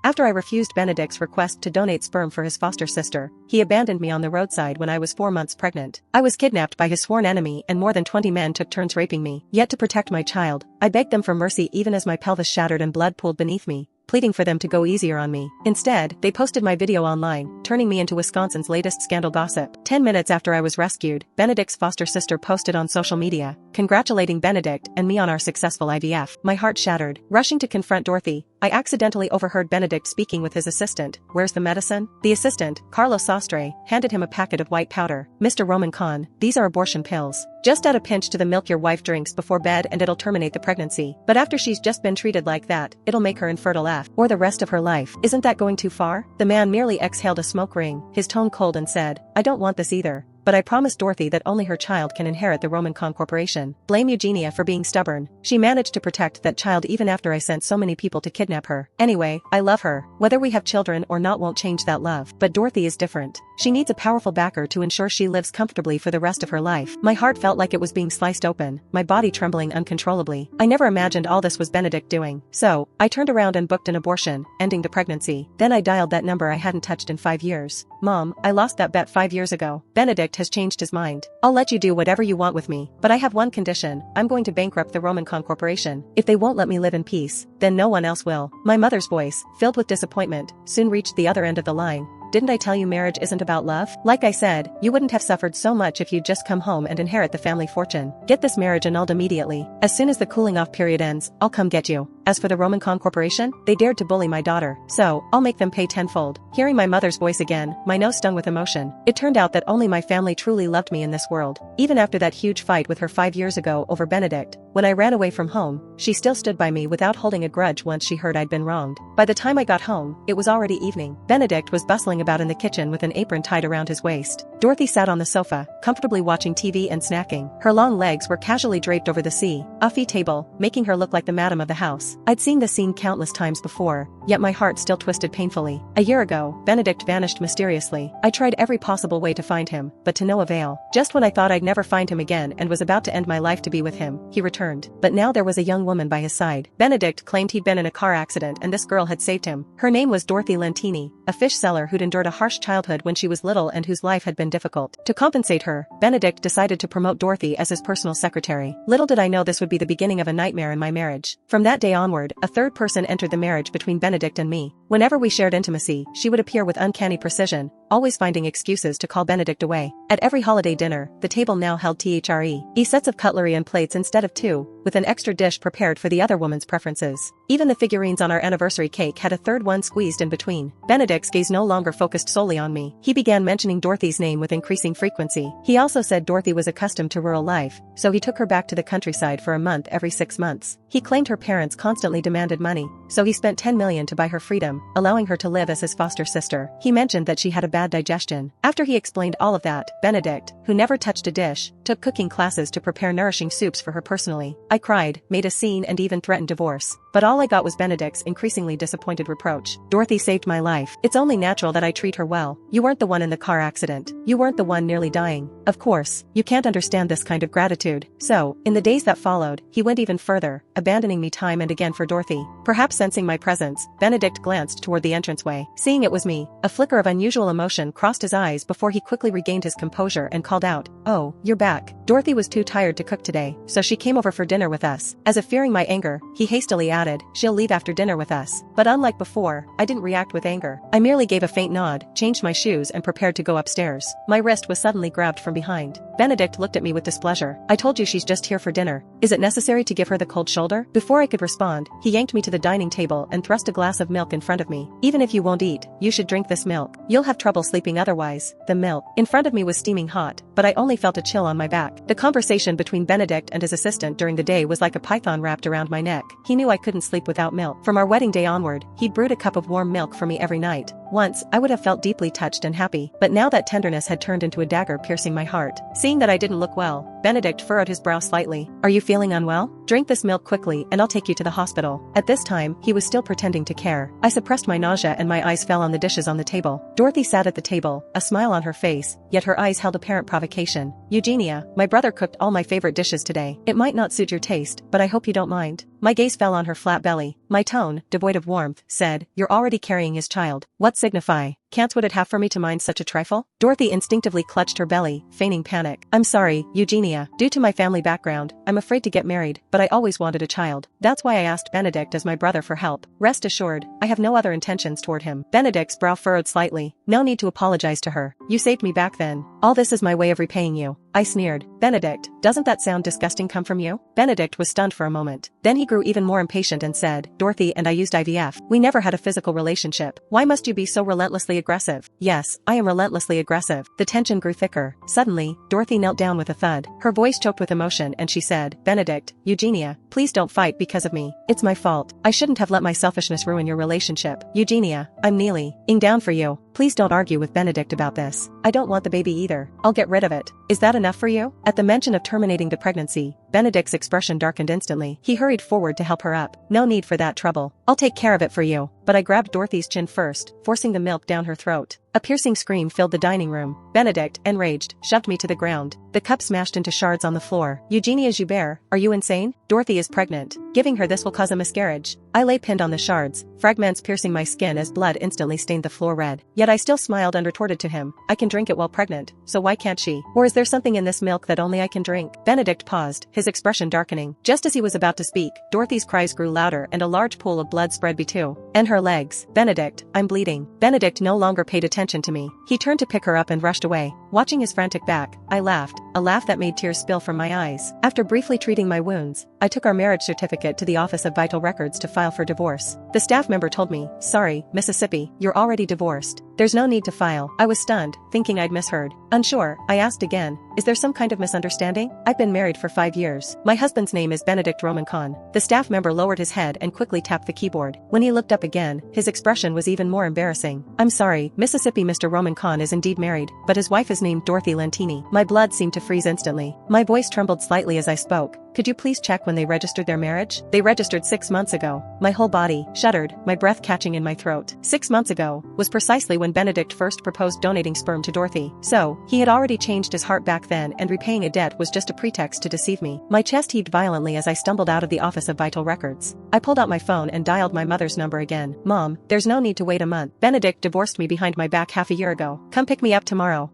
After I refused Benedict's request to donate sperm for his foster sister, he abandoned me on the roadside when I was 4 months pregnant. I was kidnapped by his sworn enemy and more than 20 men took turns raping me. Yet to protect my child, I begged them for mercy even as my pelvis shattered and blood pooled beneath me, pleading for them to go easier on me. Instead, they posted my video online, turning me into Wisconsin's latest scandal gossip. 10 minutes after I was rescued, Benedict's foster sister posted on social media, congratulating Benedict and me on our successful IVF. My heart shattered. Rushing to confront Dorothy, I accidentally overheard Benedict speaking with his assistant. "Where's the medicine?" The assistant, Carlos Sastre, handed him a packet of white powder. "Mr. Roman Khan, these are abortion pills. Just add a pinch to the milk your wife drinks before bed and it'll terminate the pregnancy. But after she's just been treated like that, it'll make her infertile or the rest of her life. Isn't that going too far?" The man merely exhaled a smoke ring, his tone cold, and said, "I don't want this either. But I promised Dorothy that only her child can inherit the Roman Khan Corporation." Blame Eugenia for being stubborn. She managed to protect that child even after I sent so many people to kidnap her. Anyway, I love her. Whether we have children or not won't change that love. But Dorothy is different. She needs a powerful backer to ensure she lives comfortably for the rest of her life. My heart felt like it was being sliced open, my body trembling uncontrollably. I never imagined all this was Benedict doing. So, I turned around and booked an abortion, ending the pregnancy. Then I dialed that number I hadn't touched in 5 years. "Mom, I lost that bet 5 years ago. Benedict has changed his mind. I'll let you do whatever you want with me, but I have one condition. I'm going to bankrupt the Roman Khan Corporation. If they won't let me live in peace, then no one else will." My mother's voice, filled with disappointment, soon reached the other end of the line. "Didn't I tell you marriage isn't about love? Like I said, you wouldn't have suffered so much if you'd just come home and inherit the family fortune. Get this marriage annulled immediately. As soon as the cooling off period ends, I'll come get you. As for the Roman Khan Corporation, they dared to bully my daughter, so I'll make them pay tenfold." Hearing my mother's voice again, my nose stung with emotion. It turned out that only my family truly loved me in this world. Even after that huge fight with her 5 years ago over Benedict, when I ran away from home, she still stood by me without holding a grudge once she heard I'd been wronged. By the time I got home, it was already evening. Benedict was bustling about in the kitchen with an apron tied around his waist. Dorothy sat on the sofa, comfortably watching TV and snacking. Her long legs were casually draped over the coffee table, making her look like the madam of the house. I'd seen this scene countless times before, yet my heart still twisted painfully. A year ago, Benedict vanished mysteriously. I tried every possible way to find him, but to no avail. Just when I thought I'd never find him again and was about to end my life to be with him, he returned. But now there was a young woman by his side. Benedict claimed he'd been in a car accident and this girl had saved him. Her name was Dorothy Lentini, a fish seller who'd endured a harsh childhood when she was little and whose life had been difficult. To compensate her, Benedict decided to promote Dorothy as his personal secretary. Little did I know this would be the beginning of a nightmare in my marriage. From that day onward, a third person entered the marriage between Benedict and me. Whenever we shared intimacy, she would appear with uncanny precision, always finding excuses to call Benedict away. At every holiday dinner, the table now held sets of cutlery and plates instead of 2, with an extra dish prepared for the other woman's preferences. Even the figurines on our anniversary cake had a third one squeezed in between. Benedict's gaze no longer focused solely on me. He began mentioning Dorothy's name with increasing frequency. He also said Dorothy was accustomed to rural life, so he took her back to the countryside for a month every 6 months. He claimed her parents constantly demanded money, so he spent $10 million to buy her freedom, allowing her to live as his foster sister. He mentioned that she had a bad digestion. After he explained all of that, Benedict, who never touched a dish, took cooking classes to prepare nourishing soups for her personally. I cried, made a scene and even threatened divorce. But all I got was Benedict's increasingly disappointed reproach. "Dorothy saved my life. It's only natural that I treat her well. You weren't the one in the car accident. You weren't the one nearly dying. Of course, you can't understand this kind of gratitude." So, in the days that followed, he went even further, abandoning me time and again for Dorothy. Perhaps sensing my presence, Benedict glanced toward the entranceway. Seeing it was me, a flicker of unusual emotion crossed his eyes before he quickly regained his composure and called out, "Oh, you're back." Dorothy was too tired to cook today, so she came over for dinner with us. As if fearing my anger, he hastily added, "She'll leave after dinner with us." But unlike before, I didn't react with anger. I merely gave a faint nod, changed my shoes and prepared to go upstairs. My wrist was suddenly grabbed from behind. Benedict looked at me with displeasure. "I told you she's just here for dinner. Is it necessary to give her the cold shoulder?" Before I could respond, he yanked me to the dining table and thrust a glass of milk in front of me. "Even if you won't eat, you should drink this milk. You'll have trouble sleeping otherwise." The milk in front of me was steaming hot, but I only felt a chill on my back. The conversation between Benedict and his assistant during the day was like a python wrapped around my neck. He knew I couldn't sleep without milk. From our wedding day onward, he'd brewed a cup of warm milk for me every night. Once, I would have felt deeply touched and happy, but now that tenderness had turned into a dagger piercing my heart. Seeing that I didn't look well, Benedict furrowed his brow slightly. "Are you feeling unwell? Drink this milk quickly and I'll take you to the hospital." At this time, he was still pretending to care. I suppressed my nausea and my eyes fell on the dishes on the table. Dorothy sat at the table, a smile on her face, yet her eyes held apparent provocation. "Eugenia, my brother cooked all my favorite dishes today. It might not suit your taste, but I hope you don't mind." My gaze fell on her flat belly. My tone, devoid of warmth, said, "You're already carrying his child. What signify? Can't would it have for me to mind such a trifle?" Dorothy instinctively clutched her belly, feigning panic. "I'm sorry, Eugenia. Due to my family background, I'm afraid to get married, but I always wanted a child. That's why I asked Benedict as my brother for help. Rest assured, I have no other intentions toward him." Benedict's brow furrowed slightly. No need to apologize to her. "You saved me back then. All this is my way of repaying you." I sneered. "Benedict, doesn't that sound disgusting come from you?" Benedict was stunned for a moment. Then he grew even more impatient and said, "Dorothy and I used IVF. We never had a physical relationship. Why must you be so relentlessly aggressive?" "Yes, I am relentlessly aggressive." The tension grew thicker. Suddenly, Dorothy knelt down with a thud. Her voice choked with emotion and she said, "Benedict, Eugenia, please don't fight because of me. It's my fault. I shouldn't have let my selfishness ruin your relationship. Eugenia, I'm kneeling down for you. Please don't argue with Benedict about this. I don't want the baby either. I'll get rid of it. Is that enough for you?" At the mention of terminating the pregnancy, Benedict's expression darkened instantly. He hurried forward to help her up. "No need for that trouble. I'll take care of it for you." But I grabbed Dorothy's chin first, forcing the milk down her throat. A piercing scream filled the dining room. Benedict, enraged, shoved me to the ground. The cup smashed into shards on the floor. "Eugenia Joubert, are you insane? Dorothy is pregnant. Giving her this will cause a miscarriage." I lay pinned on the shards, fragments piercing my skin as blood instantly stained the floor red. Yet I still smiled and retorted to him, "I can drink it while pregnant, so why can't she? Or is there something in this milk that only I can drink?" Benedict paused, his expression darkening. Just as he was about to speak, Dorothy's cries grew louder and a large pool of blood spread between and her legs. "Benedict, I'm bleeding." Benedict no longer paid attention to me. He turned to pick her up and rushed away. Watching his frantic back, I laughed, a laugh that made tears spill from my eyes. After briefly treating my wounds, I took our marriage certificate to the Office of Vital Records to file for divorce. The staff member told me, "Sorry, Mississippi, you're already divorced. There's no need to file." I was stunned, thinking I'd misheard. Unsure, I asked again, "Is there some kind of misunderstanding? I've been married for 5 years. My husband's name is Benedict Roman Kahn." The staff member lowered his head and quickly tapped the keyboard. When he looked up again, his expression was even more embarrassing. "I'm sorry, Mississippi, Mr. Roman Kahn is indeed married, but his wife is named Dorothy Lentini." My blood seemed to freeze instantly. My voice trembled slightly as I spoke. "Could you please check when they registered their marriage?" "They registered 6 months ago." My whole body shuddered, my breath catching in my throat. 6 months ago was precisely when Benedict first proposed donating sperm to Dorothy. So, he had already changed his heart back then, and repaying a debt was just a pretext to deceive me. My chest heaved violently as I stumbled out of the Office of Vital Records. I pulled out my phone and dialed my mother's number again. "Mom, there's no need to wait a month. Benedict divorced me behind my back half a year ago. Come pick me up tomorrow."